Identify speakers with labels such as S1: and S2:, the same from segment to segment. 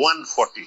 S1: 1:40।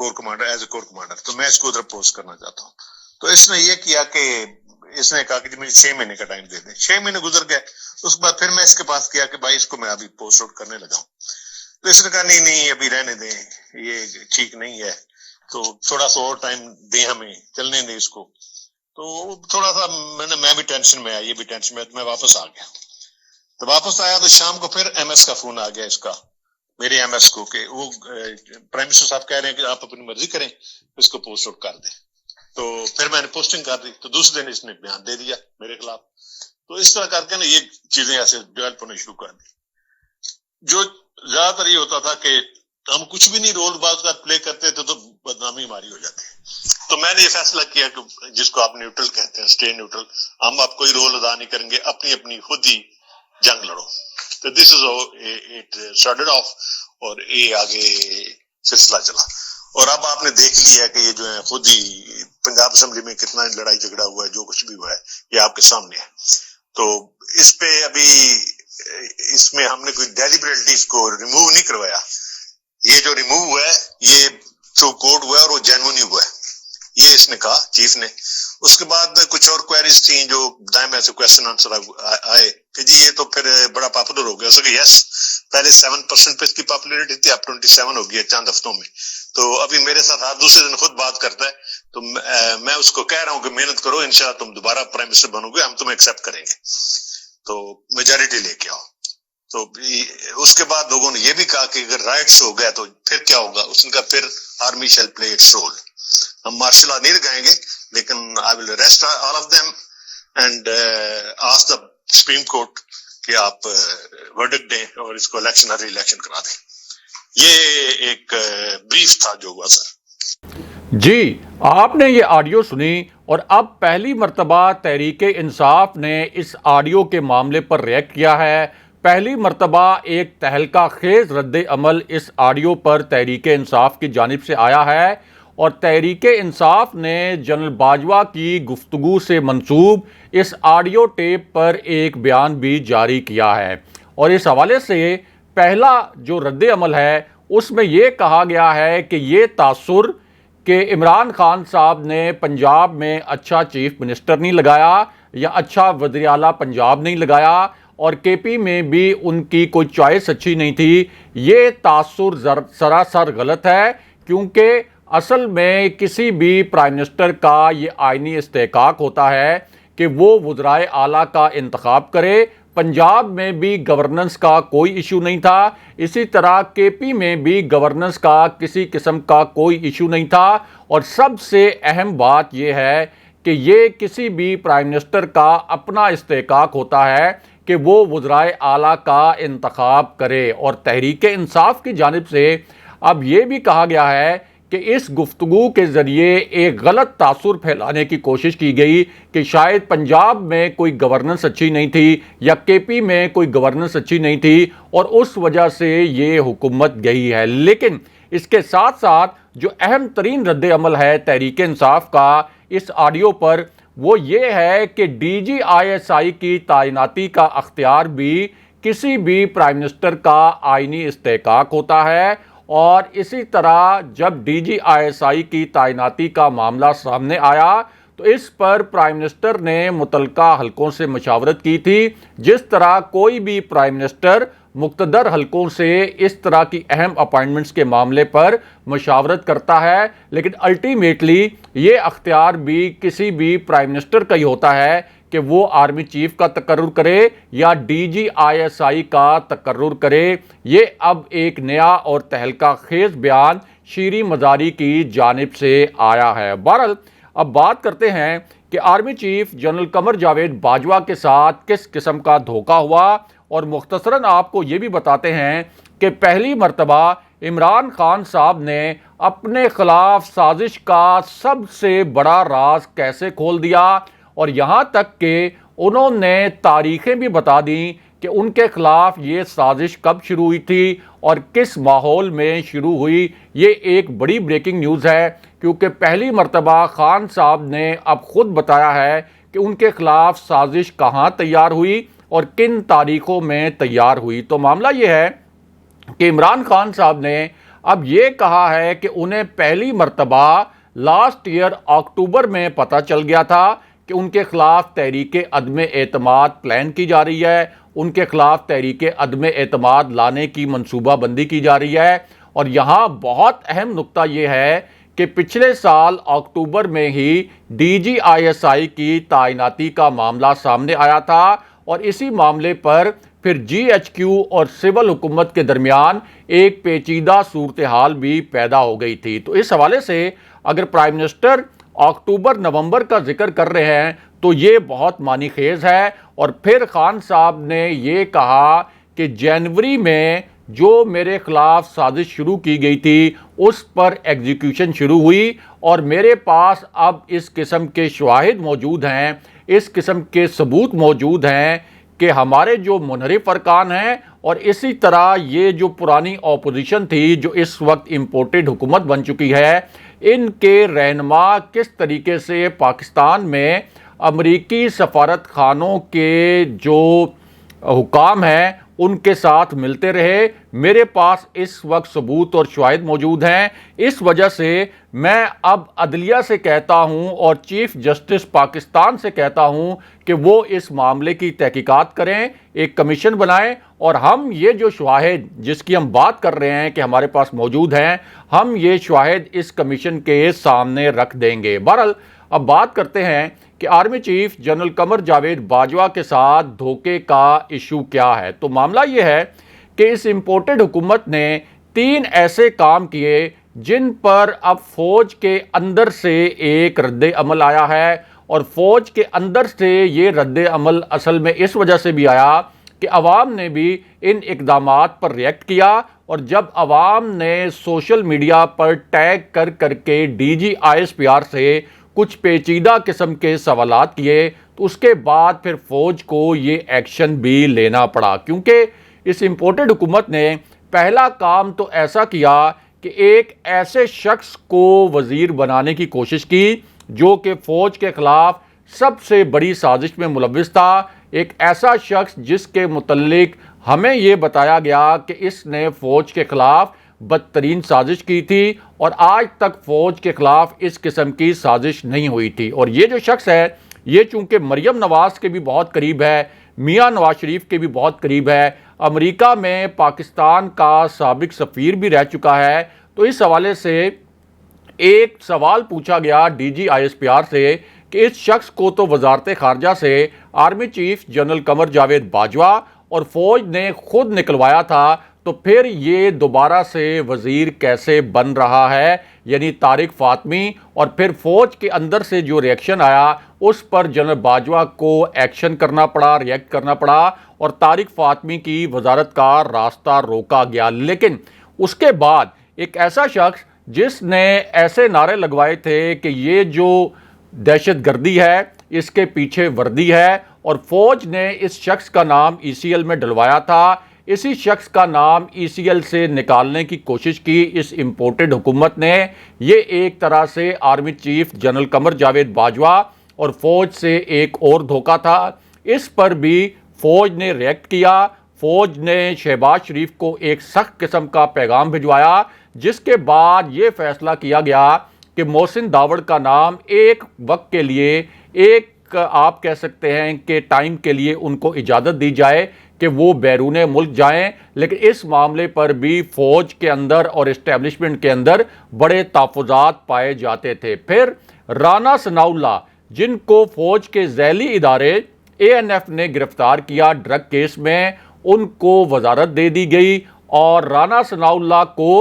S1: Corps commander as a corps commander, تو میں اس کو ادھر پوسٹ کرنا چاہتا ہوں. تو اس نے یہ کیا کہ اس نے کہا کہ مجھے 6 مہینے کا ٹائم دے دیں. 6 مہینے گزر گئے. اس کے بعد پھر میں اس کے پاس کیا کہ بھائی اس کو میں ابھی پوسٹ آؤٹ کرنے لگا ہوں. تو اس نے کہا نہیں ابھی رہنے دیں، یہ ٹھیک نہیں ہے، تو تھوڑا سا اور ٹائم دیں ہمیں، چلنے دیں اس کو. تو تھوڑا سا میں بھی ٹینشن میں آیا، یہ بھی ٹینشن میں، میں واپس آ گیا. تو واپس آیا تو شام کو پھر ایم ایس کا فون آ گیا، اس کا میرے ایم ایس کو، کہ وہ پرائم منسٹر صاحب کہہ رہے ہیں کہ آپ اپنی مرضی کریں، اس کو پوسٹ آؤٹ کر دیں. تو پھر میں نے پوسٹنگ کر دی. تو دوسرے دن اس نے بیان دے دیا میرے خلاف. تو اس طرح کر کے نا یہ چیزیں ایسے ڈیولپ ہونے شروع کر دی. جو زیادہ تر یہ ہوتا تھا کہ ہم کچھ بھی نہیں رول بعض کا پلے کرتے تھے تو بدنامی ہماری ہو جاتی ہے. تو میں نے یہ فیصلہ کیا کہ جس کو آپ نیوٹرل کہتے ہیں، اسٹے نیوٹرل، ہم اب کوئی رول ادا نہیں کریں گے، اپنی خود ہی جنگ لڑو. تو دس از اٹ اسٹارٹڈ آف، اور یہ آگے سلسلہ چلا. اور اب آپ نے دیکھ لیا کہ یہ جو ہے خود ہی پنجاب اسمبلی میں کتنا لڑائی جھگڑا ہوا ہے، جو کچھ بھی ہوا ہے یہ آپ کے سامنے ہے. تو اس پہ ابھی اس میں ہم نے کوئی ڈیلیبریٹلی اس کو ریموو نہیں کروایا. یہ جو ریموو ہوا ہے یہ تھرو کورٹ ہوا ہے اور وہ جینوئن ہوا ہے، یہ اس نے کہا چیف نے. اس کے بعد کچھ اور کوئریز تھیں جو دائیں میں سے کویسچن آنسر آئے کہ جی یہ تو پھر بڑا پاپولر ہو گیا. اس کہ یس، پہلے 7% پہ اس کی پاپولیرٹی تھی، اب 27 ہو گئی چند ہفتوں میں. تو ابھی میرے ساتھ ہر دوسرے دن خود بات کرتا ہے. تو میں اس کو کہہ رہا ہوں کہ محنت کرو، انشاءاللہ تم دوبارہ پرائم منسٹر بنو گے، ہم تمہیں ایکسیپٹ کریں گے، تو میجارٹی لے کے آؤ. تو اس کے بعد لوگوں نے یہ بھی کہا کہ اگر رائٹس ہو گیا تو پھر کیا ہوگا. اس نے کہا پھر army shall play its role. ہم مارشل لا نہیں لگائیں گے، لیکن I will arrest all of them and ask the supreme court کہ آپ ورڈکٹ دیں اور اس کو الیکشن ری الیکشن کرا دیں. یہ ایک بریف تھا جو ہوا سر.
S2: جی، آپ نے یہ آڈیو سنی، اور اب پہلی مرتبہ تحریک انصاف نے اس آڈیو کے معاملے پر ریئیکٹ کیا ہے. پہلی مرتبہ ایک تہلکہ خیز رد عمل اس آڈیو پر تحریک انصاف کی جانب سے آیا ہے، اور تحریک انصاف نے جنرل باجوہ کی گفتگو سے منسوب اس آڈیو ٹیپ پر ایک بیان بھی جاری کیا ہے. اور اس حوالے سے پہلا جو رد عمل ہے اس میں یہ کہا گیا ہے کہ یہ تاثر کہ عمران خان صاحب نے پنجاب میں اچھا چیف منسٹر نہیں لگایا یا اچھا وزیر اعلیٰ پنجاب نہیں لگایا، اور کے پی میں بھی ان کی کوئی چوائس اچھی نہیں تھی، یہ تاثر سراسر غلط ہے. کیونکہ اصل میں کسی بھی پرائم منسٹر کا یہ آئینی استحقاق ہوتا ہے کہ وہ وزرائے اعلیٰ کا انتخاب کرے. پنجاب میں بھی گورننس کا کوئی ایشو نہیں تھا، اسی طرح کے پی میں بھی گورننس کا کسی قسم کا کوئی ایشو نہیں تھا. اور سب سے اہم بات یہ ہے کہ یہ کسی بھی پرائم منسٹر کا اپنا استحقاق ہوتا ہے کہ وہ وزرائے اعلیٰ کا انتخاب کرے. اور تحریک انصاف کی جانب سے اب یہ بھی کہا گیا ہے کہ اس گفتگو کے ذریعے ایک غلط تاثر پھیلانے کی کوشش کی گئی کہ شاید پنجاب میں کوئی گورننس اچھی نہیں تھی یا کے پی میں کوئی گورننس اچھی نہیں تھی اور اس وجہ سے یہ حکومت گئی ہے. لیکن اس کے ساتھ ساتھ جو اہم ترین رد عمل ہے تحریک انصاف کا اس آڈیو پر، وہ یہ ہے کہ D G I S I کی تعیناتی کا اختیار بھی کسی بھی پرائم منسٹر کا آئینی استحقاق ہوتا ہے. اور اسی طرح جب D G I S I کی تعیناتی کا معاملہ سامنے آیا تو اس پر پرائم منسٹر نے متعلقہ حلقوں سے مشاورت کی تھی، جس طرح کوئی بھی پرائم منسٹر مقتدر حلقوں سے اس طرح کی اہم اپائنٹمنٹس کے معاملے پر مشاورت کرتا ہے. لیکن الٹیمیٹلی یہ اختیار بھی کسی بھی پرائم منسٹر کا ہی ہوتا ہے کہ وہ آرمی چیف کا تقرر کرے یا D G I S I کا تقرر کرے. یہ اب ایک نیا اور تہلکہ خیز بیان شیریں مزاری کی جانب سے آیا ہے. بہرحال اب بات کرتے ہیں کہ army chief general Qamar Javed Bajwa کے ساتھ کس قسم کا دھوکہ ہوا، اور مختصراً آپ کو یہ بھی بتاتے ہیں کہ پہلی مرتبہ عمران خان صاحب نے اپنے خلاف سازش کا سب سے بڑا راز کیسے کھول دیا، اور یہاں تک کہ انہوں نے تاریخیں بھی بتا دیں کہ ان کے خلاف یہ سازش کب شروع ہوئی تھی اور کس ماحول میں شروع ہوئی. یہ ایک بڑی بریکنگ نیوز ہے، کیونکہ پہلی مرتبہ خان صاحب نے اب خود بتایا ہے کہ ان کے خلاف سازش کہاں تیار ہوئی اور کن تاریخوں میں تیار ہوئی. تو معاملہ یہ ہے کہ عمران خان صاحب نے اب یہ کہا ہے کہ انہیں پہلی مرتبہ لاسٹ ایئر اکتوبر میں پتہ چل گیا تھا کہ ان کے خلاف تحریک عدم اعتماد پلان کی جا رہی ہے، ان کے خلاف تحریک عدم اعتماد لانے کی منصوبہ بندی کی جا رہی ہے۔ اور یہاں بہت اہم نقطہ یہ ہے کہ پچھلے سال اکتوبر میں ہی D G I S I کی تعیناتی کا معاملہ سامنے آیا تھا، اور اسی معاملے پر پھر جی ایچ کیو اور سول حکومت کے درمیان ایک پیچیدہ صورتحال بھی پیدا ہو گئی تھی۔ تو اس حوالے سے اگر پرائم منسٹر اکتوبر نومبر کا ذکر کر رہے ہیں تو یہ بہت معنی خیز ہے۔ اور پھر خان صاحب نے یہ کہا کہ جنوری میں جو میرے خلاف سازش شروع کی گئی تھی اس پر ایگزیکیوشن شروع ہوئی، اور میرے پاس اب اس قسم کے شواہد موجود ہیں، اس قسم کے ثبوت موجود ہیں کہ ہمارے جو منحرف ارکان ہیں اور اسی طرح یہ جو پرانی اپوزیشن تھی جو اس وقت امپورٹڈ حکومت بن چکی ہے، ان کے رہنما کس طریقے سے پاکستان میں امریکی سفارت خانوں کے جو حکام ہیں ان کے ساتھ ملتے رہے۔ میرے پاس اس وقت ثبوت اور شواہد موجود ہیں۔ اس وجہ سے میں اب عدلیہ سے کہتا ہوں اور چیف جسٹس پاکستان سے کہتا ہوں کہ وہ اس معاملے کی تحقیقات کریں، ایک کمیشن بنائیں، اور ہم یہ جو شواہد جس کی ہم بات کر رہے ہیں کہ ہمارے پاس موجود ہیں، ہم یہ شواہد اس کمیشن کے سامنے رکھ دیں گے۔ بہرحال اب بات کرتے ہیں کہ army chief general Qamar Javed Bajwa کے ساتھ دھوکے کا ایشو کیا ہے۔ تو معاملہ یہ ہے کہ اس امپورٹڈ حکومت نے 3 ایسے کام کیے جن پر اب فوج کے اندر سے ایک رد عمل آیا ہے، اور فوج کے اندر سے یہ رد عمل اصل میں اس وجہ سے بھی آیا کہ عوام نے بھی ان اقدامات پر ریئیکٹ کیا، اور جب عوام نے سوشل میڈیا پر ٹیگ کر کر کے D G I S P R سے کچھ پیچیدہ قسم کے سوالات کیے تو اس کے بعد پھر فوج کو یہ ایکشن بھی لینا پڑا، کیونکہ اس امپورٹڈ حکومت نے پہلا کام تو ایسا کیا کہ ایک ایسے شخص کو وزیر بنانے کی کوشش کی جو کہ فوج کے خلاف سب سے بڑی سازش میں ملوث تھا، ایک ایسا شخص جس کے متعلق ہمیں یہ بتایا گیا کہ اس نے فوج کے خلاف بدترین سازش کی تھی، اور آج تک فوج کے خلاف اس قسم کی سازش نہیں ہوئی تھی۔ اور یہ جو شخص ہے یہ چونکہ مریم نواز کے بھی بہت قریب ہے، میاں نواز شریف کے بھی بہت قریب ہے، امریکہ میں پاکستان کا سابق سفیر بھی رہ چکا ہے، تو اس حوالے سے ایک سوال پوچھا گیا D G I S P R سے کہ اس شخص کو تو وزارت خارجہ سے army chief general Qamar Javed Bajwa اور فوج نے خود نکلوایا تھا، تو پھر یہ دوبارہ سے وزیر کیسے بن رہا ہے؟ یعنی طارق فاطمی، اور پھر فوج کے اندر سے جو ریئیکشن آیا اس پر جنرل باجوہ کو ایکشن کرنا پڑا، ریئیکٹ کرنا پڑا، اور طارق فاطمی کی وزارت کا راستہ روکا گیا۔ لیکن اس کے بعد ایک ایسا شخص جس نے ایسے نعرے لگوائے تھے کہ یہ جو دہشت گردی ہے اس کے پیچھے وردی ہے، اور فوج نے اس شخص کا نام ای سی ایل میں ڈلوایا تھا، اسی شخص کا نام ای سی ایل سے نکالنے کی کوشش کی اس امپورٹڈ حکومت نے۔ یہ ایک طرح سے army chief general Qamar Javed Bajwa اور فوج سے ایک اور دھوکہ تھا، اس پر بھی فوج نے ریئیکٹ کیا۔ فوج نے شہباز شریف کو ایک سخت قسم کا پیغام بھجوایا، جس کے بعد یہ فیصلہ کیا گیا کہ محسن داوڑ کا نام ایک وقت کے لیے، ایک آپ کہہ سکتے ہیں کہ ٹائم کے لیے ان کو اجازت دی جائے کہ وہ بیرون ملک جائیں، لیکن اس معاملے پر بھی فوج کے اندر اور اسٹیبلشمنٹ کے اندر بڑے تحفظات پائے جاتے تھے۔ پھر رانا ثناء اللہ جن کو فوج کے ذیلی ادارے اے این ایف نے گرفتار کیا ڈرگ کیس میں، ان کو وزارت دے دی گئی، اور رانا ثناء اللہ کو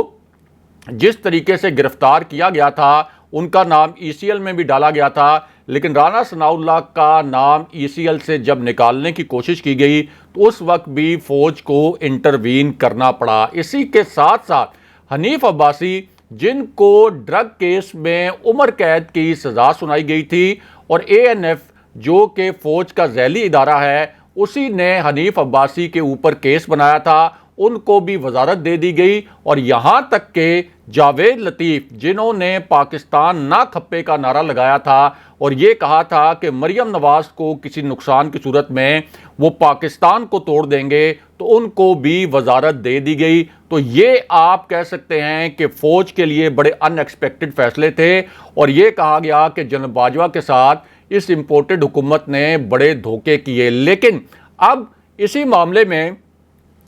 S2: جس طریقے سے گرفتار کیا گیا تھا ان کا نام ای سی ایل میں بھی ڈالا گیا تھا، لیکن رانا ثناء اللہ کا نام ای سی ایل سے جب نکالنے کی کوشش کی گئی تو اس وقت بھی فوج کو انٹروین کرنا پڑا۔ اسی کے ساتھ ساتھ حنیف عباسی جن کو ڈرگ کیس میں عمر قید کی سزا سنائی گئی تھی، اور اے این ایف جو کہ فوج کا ذیلی ادارہ ہے اسی نے حنیف عباسی کے اوپر کیس بنایا تھا، ان کو بھی وزارت دے دی گئی، اور یہاں تک کہ جاوید لطیف جنہوں نے پاکستان نہ کھپے کا نعرہ لگایا تھا اور یہ کہا تھا کہ مریم نواز کو کسی نقصان کی صورت میں وہ پاکستان کو توڑ دیں گے، تو ان کو بھی وزارت دے دی گئی۔ تو یہ آپ کہہ سکتے ہیں کہ فوج کے لیے بڑے ان ایکسپیکٹڈ فیصلے تھے، اور یہ کہا گیا کہ جنرل باجوہ کے ساتھ اس امپورٹڈ حکومت نے بڑے دھوکے کیے۔ لیکن اب اسی معاملے میں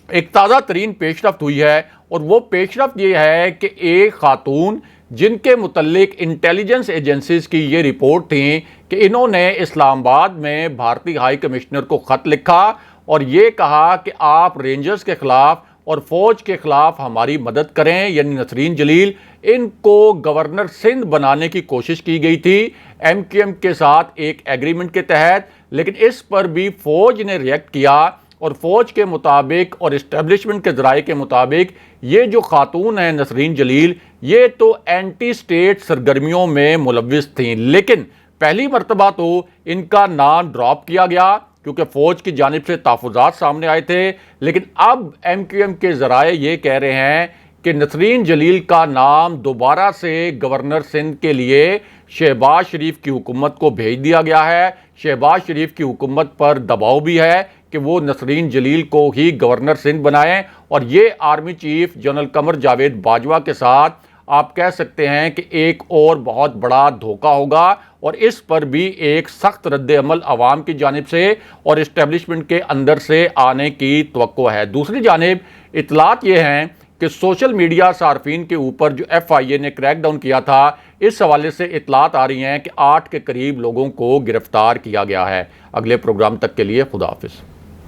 S2: ایک تازہ ترین پیش رفت ہوئی ہے، اور وہ پیش رفت یہ ہے کہ ایک خاتون جن کے متعلق انٹیلیجنس ایجنسیز کی یہ رپورٹ تھیں کہ انہوں نے اسلام آباد میں بھارتی ہائی کمشنر کو خط لکھا اور یہ کہا کہ آپ رینجرز کے خلاف اور فوج کے خلاف ہماری مدد کریں، یعنی نسرین جلیل، ان کو گورنر سندھ بنانے کی کوشش کی گئی تھی ایم کیو ایم کے ساتھ ایک ایگریمنٹ کے تحت، لیکن اس پر بھی فوج نے ریئیکٹ کیا، اور فوج کے مطابق اور اسٹیبلشمنٹ کے ذرائع کے مطابق یہ جو خاتون ہیں نسرین جلیل، یہ تو اینٹی اسٹیٹ سرگرمیوں میں ملوث تھیں، لیکن پہلی مرتبہ تو ان کا نام ڈراپ کیا گیا کیونکہ فوج کی جانب سے تحفظات سامنے آئے تھے، لیکن اب ایم کیو ایم کے ذرائع یہ کہہ رہے ہیں کہ نسرین جلیل کا نام دوبارہ سے گورنر سندھ کے لیے شہباز شریف کی حکومت کو بھیج دیا گیا ہے۔ شہباز شریف کی حکومت پر دباؤ بھی ہے کہ وہ نسرین جلیل کو ہی گورنر سندھ بنائیں، اور یہ army chief general Qamar Javed Bajwa کے ساتھ آپ کہہ سکتے ہیں کہ ایک اور بہت بڑا دھوکہ ہوگا، اور اس پر بھی ایک سخت رد عمل عوام کی جانب سے اور اسٹیبلشمنٹ کے اندر سے آنے کی توقع ہے۔ دوسری جانب اطلاعات یہ ہیں کہ سوشل میڈیا صارفین کے اوپر جو ایف آئی اے نے کریک ڈاؤن کیا تھا، اس حوالے سے اطلاعات آ رہی ہیں کہ 8 کے قریب لوگوں کو گرفتار کیا گیا ہے۔ اگلے پروگرام تک کے لیے خدا حافظ۔